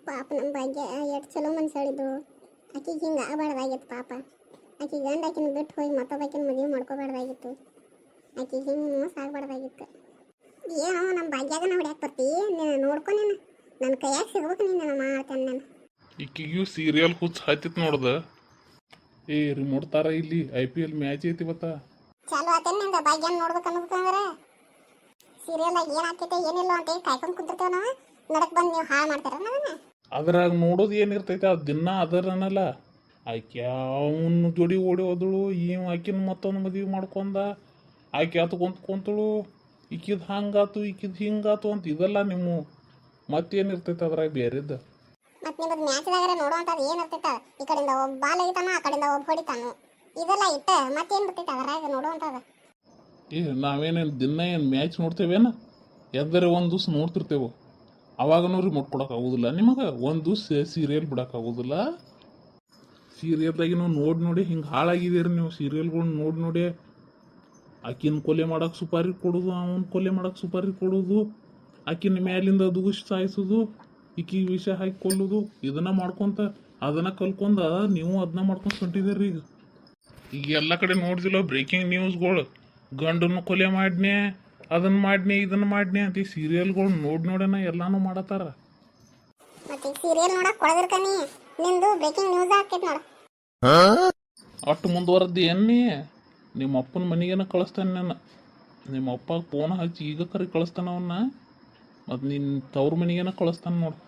ಪಾಪ ನಮ್ಮ ಭಾಗ್ಯ ಎಷ್ಟು ಚಲೋ ಮನ್ಸಾಳಿದ್ದು. ಆಕಿಗೆ ಹಿಂಗೆ ಆಗಬಾರ್ದಾಗಿತ್ತು ಪಾಪ. ಆಕಿ ಗಂಡ ಆಕಿನ ಬಿಟ್ಟು ಹೋಗಿ ಮತ್ತೊಬ್ಬಾಕಿನ ಮದುವೆ ಮಾಡ್ಕೋಬಾರ್ದಾಗಿತ್ತು. ಆಕಿಗೆ ಹಿಂಗೆ ಮೋಸ ಆಗಬಾರ್ದಾಗಿತ್ತು. ಏನೋ ನಮ್ಮ ಭಾಗ್ಯಾಗ ನಾವು ಹೊಡ್ಯಾಕೆ ಬರ್ತೀವಿ, ನೀನು ನೋಡ್ಕೊ. ನೀನು ನನ್ನ ಕೈಯಾಗ ಸಿಗ್ಬೇಕು, ನೀನು ಮಾಡ್ತೇನೆ ನಾನು. ಈಕಿಗೂ ಸೀರಿಯಲ್ ಹುಚ್ಚ ಹತ್ತಿತ್ ನೋಡ್ದ. ಏ ರಿಮೋಟ್ ತಾರ ಇಲ್ಲಿ IPL ಮ್ಯಾಚ್ ಐತಿ ಇವತ್ತ. ಚಾಲು ಆತೇನೆ ನಿಂದ ಭಾಗ್ಯನ ನೋಡ್ಬೇಕು ಅನ್ನೋದಕ್ಕಂದ್ರೆ ಸೀರಿಯಲ್ದಾಗ ಏನು ಆಗ್ತೈತೆ ಏನಿಲ್ಲ ಅಂತ ಕಾಯ್ಕೊಂಡು ಕುಂತಿರ್ತೇವೆ ನಾವು. ನಡಕ್ ಬಂದು ನೀವು ಹಾಳು ಮಾಡ್ತಾರ ಅದನ್ನ. ಅದ್ರಾಗ ನೋಡೋದು ಏನಿರ್ತೈತೆ ಅದು ದಿನ ಅದರನಲ್ಲ. ಆಕೆ ಅವನ ಜೋಡಿ ಓಡಿ ಹೋದಳು, ಆಕಿನ ಮತ್ತೊಂದು ಮದುವೆ ಮಾಡ್ಕೊಂಡ, ಆಕೆ ಆತು ಕುಂತಳು. ಈಕಿದ್ ಹಂಗಾತು ಈಕಿದ್ ಹಿಂಗಾತು ಅಂತ ಇದೆಲ್ಲ ನಿಮ್ಮ ಮತ್ತೇನಿರ್ತೈತೆ ಅದ್ರಾಗ ಬೇರೆದ್ದು. ಮತ್ತೆ ನಿಮ್ಮದು ಮ್ಯಾಚ್ದಾಗ್ರೆ ನೋಡುವಂಥದ್ದು ಏನು ಇರ್ತೈತೆ? ಈ ಕಡೆಯಿಂದ ಒಬ್ಬ ಬಾಲ್ ಆಗಿತಾನ, ಆ ಕಡೆಯಿಂದ ಒಬ್ಬ ಹೊಡಿತಾನು. ಇದೆಲ್ಲ ಇಟ್ಟ ಮತ್ತೇನು ಇರ್ತೈತೆ ಅದ್ರಾಗ ನೋಡುವಂಥದ್ದು? ನಾವೇನೇನು ದಿನ ಏನು ಮ್ಯಾಚ್ ನೋಡ್ತೇವೇನ? ಎಂದರೆ ಒಂದು ದಿವ್ಸ ನೋಡ್ತಿರ್ತೇವೆ, ಅವಾಗನೂ ರಿಮೋಟ್ ಕೊಡೋಕ್ಕಾಗೋದಿಲ್ಲ ನಿಮಗೆ. ಒಂದು ದಿವ್ಸ ಸೀರಿಯಲ್ ಬಿಡೋಕ್ಕಾಗೋದಿಲ್ಲ. ಸೀರಿಯಲ್ದಾಗಿನೂ ನೋಡಿ ಹಿಂಗೆ ಹಾಳಾಗಿದ್ದೀರಿ ನೀವು. ಸೀರಿಯಲ್ಗಳು ನೋಡಿ ಆಕಿನ ಕೊಲೆ ಮಾಡೋಕೆ ಸುಪಾರಿ ಕೊಡೋದು, ಅವನ ಕೊಲೆ ಮಾಡೋಕೆ ಸುಪಾರಿ ಕೊಡೋದು, ಆಕಿನ ಮ್ಯಾಲಿಂದ ದುಗಿಸಿ ಸಾಯಿಸೋದು, ಈಕಿಗೆ ವಿಷ ಹಾಕಿ ಕೊಲ್ಲೋದು, ಇದನ್ನ ಮಾಡ್ಕೊಂತ ಅದನ್ನು ಕಲ್ಕೊಂಡ ನೀವು ಅದನ್ನ ಮಾಡ್ಕೊಂಡು ಹೊಂಟಿದ್ದೀರಿ. ಈಗ ಎಲ್ಲ ಕಡೆ ನೋಡ್ದಿಲ್ಲ ಬ್ರೇಕಿಂಗ್ ನ್ಯೂಸ್ಗಳು, ಗಂಡನ್ನು ಕೊಲೆ ಮಾಡ್ನೆ, ಅದನ್ನ ಮಾಡ್ನೆ, ಇದನ್ನ ಮಾಡ್ನೆ ಅಂತ ಈ ಸೀರಿಯಲ್ಗಳು ನೋಡೋಣ ಎಲ್ಲಾನು ಮಾಡತ್ತಾರ. ಮತ್ತೆ ಸೀರಿಯಲ್ ನೋಡಕ್ ಕೊಡದಿರ್ಕನಿ ನಿಂದು ಬ್ರೇಕಿಂಗ್ ನ್ಯೂಸ್ ಆಗ್ತೈತೆ ನೋಡು. ಅಷ್ಟು ಮುಂದುವರೆದ್ದು ಎನ್ನಿ ನಿಮ್ಮ ಅಪ್ಪನ ಮನೆಗೇನ ಕಳಿಸ್ತಾನೆ ನಾನು. ನಿಮ್ಮ ಅಪ್ಪ ಫೋನ್ ಹಚ್ಚಿ ಈಗ ಕರಿ ಕಳಿಸ್ತಾನ ಅವನ್ನ. ಮತ್ತು ನಿನ್ನ ತವ್ರ ಮನೆಗೇನ ಕಳಿಸ್ತಾನೆ ನೋಡು.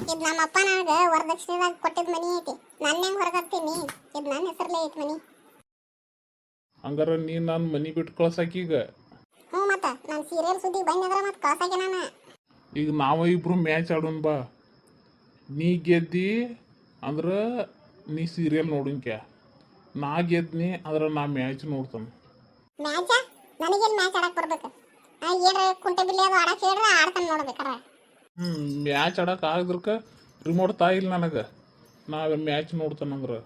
ಇದು ನಮ್ಮ ಅಪ್ಪ ನನಗೆ ವರದಕ್ಷಿಣೆದಾಗ ಕೊಟ್ಟಿದ್ದ ಮನಿ ಐತಿ. ನನ್ನ ಹೆಂಗೆ ಹೊರಗತ್ತೀನಿ? ಇದು ನನ್ನ ಹೆಸರಲ್ಲೇ ಐತಿ ಮನಿ. ಹಂಗಾರ ನೀನು ನಾನು ಮನೆ ಬಿಟ್ಟು ಕಳ್ಸಾಕೀಗ. ಹ್ಞೂ ಮತ್ತೆ ನಾನು ಸೀರಿಯಲ್ ಸುದ್ದಿ ಬಂದ್ರೆ ಮತ್ತೆ ಕಳ್ಸಾಕೆ ನಾನು. ಈಗ ನಾವು ಇಬ್ರು ಮ್ಯಾಚ್ ಆಡೋಣ ಬಾ. ನೀ ಗೆದ್ದಿ ಅಂದ್ರೆ ನೀ ಸೀರಿಯಲ್ ನೋಡೋಂಕ್ಯಾ, ನಾ ಗೆದ್ನಿ ಅಂದ್ರೆ ನಾ ಮ್ಯಾಚ್ ನೋಡ್ತಾನೆ. ಮ್ಯಾಚ? ನನಗೇನು ಮ್ಯಾಚ್ ಆಡಕ್ಕೆ ಬರ್ಬೇಕು? ಏನ್ರ ಕುಂಟೆ ಬಿಲ್ಲಿ ಅದು ಆಡಕ್ಕೆ ಹೇಳಿದ್ರೆ ಆಡ್ತಾನೆ ನೋಡ್ಬೇಕಾರೆ. ಮ್ಯಾಚ್ ಆಡಕ್ಕೆ ಆಗದ್ರಕ ರಿಮೋಟ್ ತಾಯಿಲ್ಲ ನನಗೆ. ನಾವು ಮ್ಯಾಚ್ ನೋಡ್ತಾನಂದ್ರೆ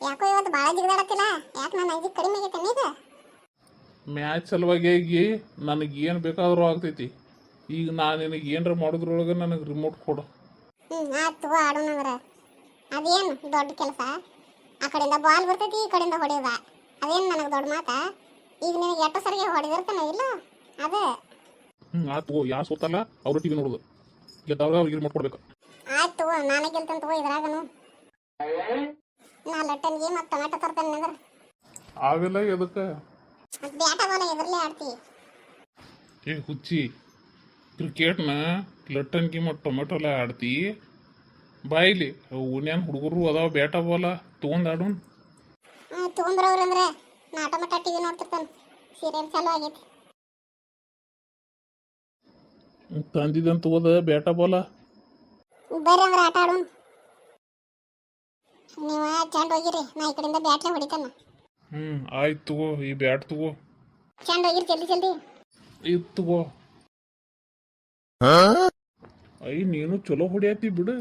ಯಾಕೋ ಇವತ್ತು ಭಾಳ ಜಿಗದಾಡತ್ತಿಲ್ಲ? ಯಾಕೆ ನನ್ನ ಐದು ಕಡಿಮೆ ಆಗೈತೆ ಈಗ? ಮ್ಯಾಚ್ ಸಲುವಾಗಿ ನನಗೆ ಏನು ಬೇಕಾದರೂ ಆಗ್ತೈತಿ. ಈಗ ನಾನು ನಿನಗೆ ಏನರ ಮಾಡೋದ್ರೊಳಗೆ ನನಗೆ ರಿಮೋಟ್ ಕೊಡು. ಆಯ್ತು ಆಡೋಣಂದ್ರೆ ಅದೇನು ದೊಡ್ಡ ಕೆಲಸ? ಆ ಕಡೆಯಿಂದ ಬಾಲ್ ಬರ್ತೈತಿ, ಈ ಕಡೆಯಿಂದ ಹೊಡೆಯೋದ. ಅದೇನು ನನಗೆ ದೊಡ್ಡ ಮಾತಾ? ಈಗ ನಿನಗೆ ಎಷ್ಟು ಸರಿಗೆ ಹೊಡೆದಿರ್ತಾನೆ ಇಲ್ಲ ಅದೇ. ಆಯ್ತು, ಯಾರು ಸೋತಲ್ಲ ಅವ್ರ ಟಿವಿ ನೋಡೋದು, ಗೆದ್ದವ್ರ ಅವ್ರಿಗೆ ರಿಮೋಟ್ ಕೊಡ್ಬೇಕು. ಆಯ್ತು ನಾನೇ ಗೆಲ್ತಂತ ಇದ್ರಾಗನು. ನಾ ಲಟ್ಟನ್ಗೆ ಮತ್ತು ಟೊಮೆಟೊ ತರ್ತೇನೆ ಅಂದ್ರೆ ಆವೆಲ್ಲ ಎದಕ್ಕೆ? ಮತ್ತು ಬ್ಯಾಟ ಬಾಲ ಎದರ್ಲೇ ಆಡ್ತಿ? ಹುಚ್ಚಿ, ಕ್ರಿಕೆಟ್ನ ಲಟ್ಟನ್ಗಿ ಮತ್ತು ಟೊಮೆಟೊಲ್ಲ ಆಡ್ತಿ ಬಾಯಿಲಿ. ಉನ್ಯಾನ್ ಹುಡುಗರು ಅದಾವ ಬ್ಯಾಟ ಬಾಲ ತೊಗೊಂಡು ಆಡೋಣ. ತೊಗೊಂಬರವ್ರು ಅಂದ್ರೆ ನಾ ಟೊಮೆಟೊ ಟಿವಿ ನೋಡ್ತಿರ್ತಾನೆ. ಸೀರಿಯಲ್ ಚಾಲು ಆಗೈತಿ. ತಂದಿದ್ದಂತ ತಗೋದ ಬ್ಯಾಟ ಬಾಲ. ಬರ್ರಿ ಅಂದ್ರೆ ಆಟ ಆಡೋಣ. ನೀವು ಚೆಂಡು ಹೋಗಿರಿ, ನಾ ಈ ಕಡೆಯಿಂದ ಬ್ಯಾಟ್ಲೆ ಹೊಡಿತಾನ. ಆಯ್ತು ತಗೋ, ಈ ಬ್ಯಾಟ್ ತಗೋ. ಚೆಂಡು ಹೋಗಿರಿ ಜಲ್ದಿ ಜಲ್ದಿ. ಇದು ತಗೋ. ನೀನು ಚಲೋ ಹೊಡಿಯತಿ ಬಿಡು.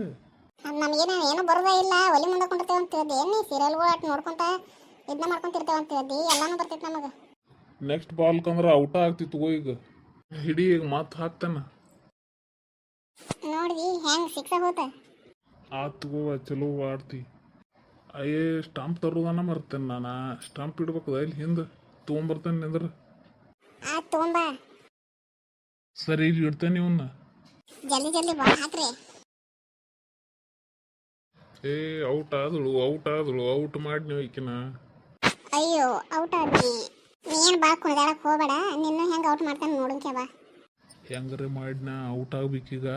ನಮಗೇನು ಏನು ಬರೋದೇ ಇಲ್ಲ, ಒಲಿ ಮುಂದೆ ಕೊಂಡಿರ್ತೇವೆ ಅಂತ ಹೇಳ್ದೆ. ಏನು ಸೀರಿಯಲ್ಗಳು ಆಟ ನೋಡ್ಕೊಂತ ಇದನ್ನ ಮಾಡ್ಕೊಂತಿರ್ತೇವೆ ಅಂತ ಹೇಳ್ದಿ. ಎಲ್ಲಾನು ಬರ್ತೈತೆ ನಮಗೆ. ನೆಕ್ಸ್ಟ್ ಬಾಲ್ ಕಂದ್ರೆ ಔಟ ಆಗ್ತಿ ತಗೋ. ಈಗ ಹಿಡಿ, ಈಗ ಮತ್ತೆ ಹಾಕ್ತಾನ. ನೋಡ್ದಿ ಹೆಂಗ್ ಸಿಕ್ಸ ಹೋತ? ತಗೋ, ಚಲೋ ಆಡ್ತಿ. ಸ್ಟಂಪ್ ತರೋದನ್ನ ಮರ್ತೇನೆ ನಾನು. ಸ್ಟಂಪ್ ಇಡ್ಬೇಕದ ಇಲ್ಲಿ ಹಿಂದೆ ತೊಗೊಂಬರ್ತೇನೆ ನಿಂದ್ರ. ತೊಗೊಂಬ. ಸರಿ, ಇಲ್ಲಿ ಇಡ್ತೇನೆ ಇವನ್ನ. ಜಲ್ದಿ ಜಲ್ದಿ ಬಾಲ್ ಹಾಕ್ರಿ. ಔಟ್ ಆದಳು, ಔಟ್ ಮಾಡಿ ನೀವು ಈಕಿನ. ಅಯ್ಯೋ ಔಟ್ ಆದ್ನಿ. ನೀನು ಭಾಳ ಕುಣಿದಾಡಕ್ಕೆ ಹೋಗಬೇಡ. ನಿನ್ನ ಹೆಂಗೆ ಔಟ್ ಮಾಡ್ತಾನೆ ನೋಡಂಕೆ ಬಾ. ಹೆಂಗಾರೆ ಮಾಡಿ ನಾ ಔಟ್ ಆಗ್ಬೇಕೀಗ.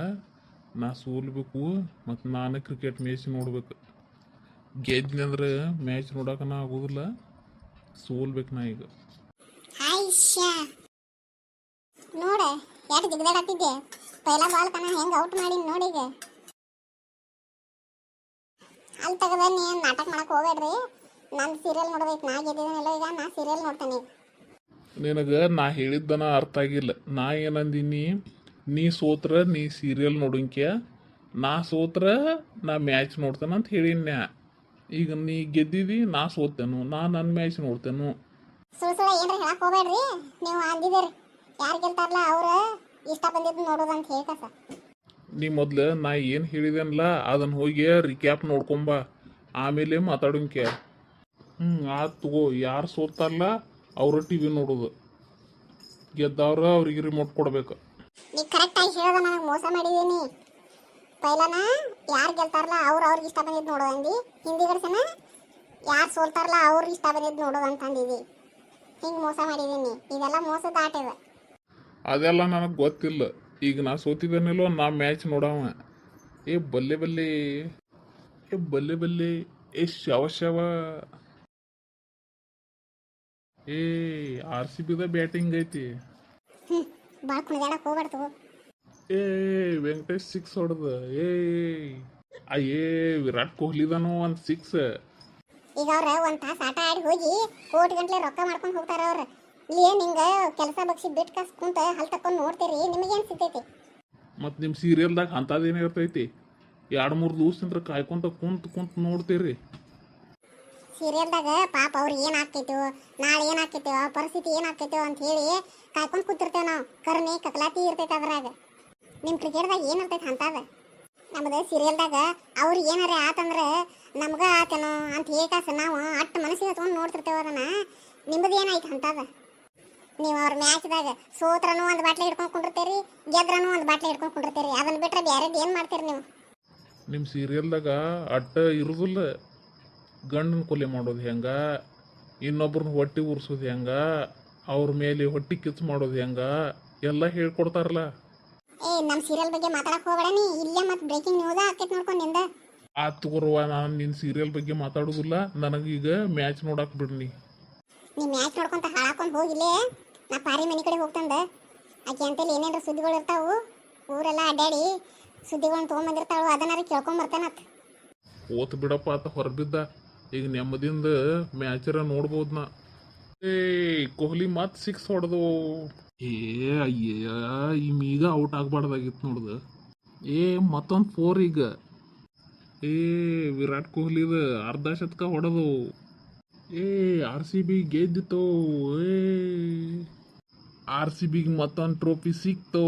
ನಾ ಸೋಲ್ಬೇಕು ಮತ್ತು ನಾನೇ ಕ್ರಿಕೆಟ್ ಮ್ಯಾಚ್ ನೋಡ್ಬೇಕು. ಗೆದ್ನಿ ಅಂದ್ರೆ ಮ್ಯಾಚ್ ನೋಡೋಕನ ಆಗೋದಿಲ್ಲ, ಸೋಲ್ಬೇಕು ನಾ ಈಗ. ನೋಡ ಯಾಕೆ ಜಿಗದಾಡತ್ತಿದ್ದೆ? ಪೈಲ ಬಾಲ್ ಕನ ಹೆಂಗೆ ಔಟ್ ಮಾಡಿ ನೋಡೀಗ. ಅಲ್ಲಿ ತೆಗದ ನೀನು ನಾಟಕ ಮಾಡಕ್ಕೆ ಹೋಗ್ಬೇಡ್ರಿ. ನಾನು ಸೀರಿಯಲ್ ನೋಡ್ಬೇಕು. ನಾ ಗೆದ್ದಿದ್ದೇನೆಲ್ಲ, ಈಗ ನಾ ಸೀರಿಯಲ್ ನೋಡ್ತೇನೆ. ನಿನಗೆ ನಾ ಹೇಳಿದ್ದನ ಅರ್ಥ ಆಗಿಲ್ಲ. ನಾ ಏನಂದೀನಿ, ನೀ ಸೋತ್ರ ನೀ ಸೀರಿಯಲ್ ನೋಡಂಕ್ಯ, ನಾ ಸೋತ್ರ ನಾ ಮ್ಯಾಚ್ ನೋಡ್ತೇನೆ ಅಂತ ಹೇಳಿನ್ಯಾ. ಈಗ ನೀ ಗೆದ್ದಿದಿ, ನಾ ಸೋತೇನು, ನಾ ನನ್ನ ಮ್ಯಾಚ್ ನೋಡ್ತೇನು. ಸುಳ್ಳು ಏನ್ರಿ ಹೇಳಕ್ಕೆ ಹೋಗ್ಬೇಡ್ರಿ. ನೀವು ಅಂದಿದ್ದೀರಿ ಯಾರು ಗೆಲ್ತಾರಲ್ಲ ಅವ್ರು ಇಷ್ಟ ಬಂದಿದ್ದು ನೋಡೋದು ಅಂತ ಹೇಳ್ಕ ಸರ್. ನೀ ಮೊದ್ಲು ನಾ ಏನು ಹೇಳಿದೆನಲ್ಲ ಅದನ್ನು ಹೋಗಿ ರಿಕ್ಯಾಪ್ ನೋಡ್ಕೊಂಬ ಆಮೇಲೆ ಮಾತಾಡೋಂಕೆ. ಆತು ತಗೋ. ಯಾರು ಸೋತಾರಲ್ಲ ಅವ್ರ ಟಿವಿ ನೋಡೋದು, ಗೆದ್ದವ್ರ ಅವ್ರಿಗೆ ರಿಮೋಟ್ ಕೊಡ್ಬೇಕು. ನೀ ಕರೆಕ್ಟಾಗಿ ಹೇಳೋದ, ನನಗೆ ಮೋಸ ಮಾಡಿದೀನಿ. ಪೈಲನ ಯಾರು ಗೆಲ್ತಾರಲ್ಲ ಅವ್ರಿಗೆ ಇಷ್ಟ ಬಂದಿದ್ದು ನೋಡೋದು ಅಂದು, ಹಿಂದಿಗಡ್ಸನ ಯಾರು ಸೋಲ್ತಾರಲ್ಲ ಅವ್ರಿಗೆ ಇಷ್ಟ ಬಂದಿದ್ದು ನೋಡೋದು ಅಂತ ಅಂದಿದ್ದಿ. ಹಿಂಗೆ ಮೋಸ ಮಾಡಿದ್ದೀನಿ. ಇದೆಲ್ಲ ಮೋಸದ ಆಟ ಇದೆ. ಅದೆಲ್ಲ ನನಗೆ ಗೊತ್ತಿಲ್ಲ. ಈಗ ನಾ ಸೋತಿದ್ದೇನಲ್ಲೋ ನಾ ಮ್ಯಾಚ್ ನೋಡವ. ಏ ಬಲ್ಲೆ ಬಲ್ಲೆ, ಏ ಬಲ್ಲೆ ಬಲ್ಲೆ, ಏ ಶವ ಶವ. ಏ ಆರ್ ಸಿ ಬಿದ ಬ್ಯಾಟಿಂಗ್ ಐತಿ. ಭಾಳ ಕುಣಿದಾಡಕ್ಕೆ ಹೋಗ್ಬಾರ್ದು. ಏ ವೆಂಕಟೇಶ್ ಸಿಕ್ಸ್ ಹೊಡೆದ. ಏ ಅಯ್ಯೇ ವಿರಾಟ್ ಕೊಹ್ಲಿದನು ಒಂದು ಸಿಕ್ಸ್. ಈಗ ಅವ್ರ ಒಂದು ತಾಸು ಆಟ ಆಡಿ ಹೋಗಿ ಕೋಟಿ ಗಂಟ್ಲೆ ರೊಕ್ಕ ಮಾಡ್ಕೊಂಡು ಹೋಗ್ತಾರ ಅವ್ರು. ಇಲ್ಲಿ ನಿಂಗೆ ಕೆಲಸ ಬಗ್ಸಿ ಬಿಟ್ಟು ಕಾಸು ಕುಂತ ಹಲ್ ತಕೊಂಡು ನೋಡ್ತೀರಿ, ನಿಮಗೇನು ಸಿಗ್ತೈತಿ? ಮತ್ತು ನಿಮ್ಮ ಸೀರಿಯಲ್ದಾಗ ಅಂಥದ್ದೇನೇ ಇರ್ತೈತಿ? 2-3 ದಿವಸದಿಂದ ಕಾಯ್ಕೊಂತ ಕುಂತ ನೋಡ್ತೀರಿ. ಸೀರಿಯಲ್ದಾಗ ಪಾಪ ಅವ್ರಿಗೆ ಏನಾಗ್ತೈತೋ, ನಾಳೆ ಏನಾಗ್ತೈತೋ, ಪರಿಸ್ಥಿತಿ ಏನಾಗ್ತೈತೋ ಅಂತ ಹೇಳಿ ಕಾಯ್ಕೊಂಡು ಕೂತಿರ್ತೇವೆ ನಾವು. ಕರ್ನಿ ಕಕಲಾತಿ ಇರ್ತೈತೆ ಅದ್ರಾಗ. ನಿಮ್ಮ ಕ್ರಿಕೆಟ್ದಾಗ ಏನಿರ್ತೈತೆ ಅಂತದ? ನಮ್ಮದು ಸೀರಿಯಲ್ದಾಗ ಅವ್ರಿಗೆ ಏನಾರೇ ಆತಂದ್ರೆ ನಮ್ಗೆ ಆತೇನೋ ಅಂತ ಹೇಗಾಸ ನಾವು ಅಟ್ಟು ಮನಸ್ಸಿಗೆ ಹತ್ಕೊಂಡು ನೋಡ್ತಿರ್ತೇವೆ ಅದನ್ನು. ನಿಮ್ಮದು ಏನಾಯ್ತು ಅಂತದ? ನೀವು ಅವ್ರ ಮ್ಯಾಚ್ದಾಗ ಸೋತ್ರನೂ ಒಂದು ಬಾಟ್ಲಿ ಹಿಡ್ಕೊಂಡು ಕುಂಡಿರ್ತೀರಿ, ಗೆದ್ರನೂ ಒಂದು ಬಾಟ್ಲಿ ಹಿಡ್ಕೊಂಡು ಕುಂಡಿರ್ತೀರಿ. ಅದನ್ನು ಬಿಟ್ಟರೆ ಬೇರೆದು ಏನು ಮಾಡ್ತೀರಿ ನೀವು? ನಿಮ್ಮ ಸೀರಿಯಲ್ದಾಗ ಅಟ್ಟ ಇರೋದಿಲ್ಲ. ಗಂಡನ ಕೊಲೆ ಮಾಡೋದು ಹೆಂಗ, ಇನ್ನೊಬ್ರನ್ನ ಹೊಟ್ಟೆ ಉರ್ಸೋದು ಹೆಂಗ, ಅವ್ರ ಮೇಲೆ ಹೊಟ್ಟೆ ಕಿಚ್ಚು ಮಾಡೋದು ಹೆಂಗ ಎಲ್ಲ ಹೇಳ್ಕೊಡ್ತಾರಲ್ಲ. ಏ ನಮ್ಮ ಸೀರಿಯಲ್ ಬಗ್ಗೆ ಮಾತಾಡಕ್ಕೆ ಹೋಗಬೇಡ ನೀ. ಇಲ್ಲೇ ಮತ್ತೆ ಬ್ರೇಕಿಂಗ್ ನ್ಯೂಸ್ ಆಕೈತೆ ನೋಡ್ಕೊಂಡು ನಿಂದ. ಆತ್ ತಗೋರುವ, ನಾನು ನಿನ್ನ ಸೀರಿಯಲ್ ಬಗ್ಗೆ ಮಾತಾಡೋದಿಲ್ಲ. ನನಗೀಗ ಮ್ಯಾಚ್ ನೋಡಕ್ಕೆ ಬಿಡ್ನಿ. ನೀ ಮ್ಯಾಚ್ ನೋಡ್ಕೊಂತ ಹಾಳಾಕೊಂಡು ಹೋಗಿಲ್ಲೇ. ನಾ ಪಾರಿ ಮನೆ ಕಡೆ ಹೋಗ್ತಂದೆ. ಆಕೆ ಅಂತೇಳಿ ಏನೇನು ಸುದ್ದಿಗಳು ಇರ್ತಾವು, ಊರೆಲ್ಲ ಅಡ್ಡಾಡಿ ಸುದ್ದಿಗಳನ್ನ ತೊಗೊಂಬಂದಿರ್ತಾಳು, ಅದನ್ನಾರು ಕೇಳ್ಕೊಂಬರ್ತೇನತ್. ಓತ್ ಬಿಡಪ್ಪ ಆತ ಹೊರಬಿದ್ದ. ಈಗ ನೆಮ್ಮದಿಯಿಂದ ಮ್ಯಾಚರ ನೋಡ್ಬೋದು ನಾ. ಏ ಕೊಹ್ಲಿ ಮತ್ತೆ ಸಿಕ್ಸ್ ಹೊಡೆದು. ಏ ಅಯ್ಯ ಈಗ ಔಟ್ ಆಗ್ಬಾರ್ದಾಗಿತ್ತು ನೋಡ್ದು. ಏ ಮತ್ತೊಂದು 4 ಈಗ. ಏ ವಿರಾಟ್ ಕೊಹ್ಲಿದ ಅರ್ಧ ಶತಕ ಹೊಡೆದು. ಏ ಆರ್ ಸಿ ಬಿ ಗೆದ್ದಿತ್ತು. ಏ ಆರ್ ಸಿ ಬಿಗೆ ಮತ್ತೊಂದು ಟ್ರೋಫಿ ಸಿಕ್ತು.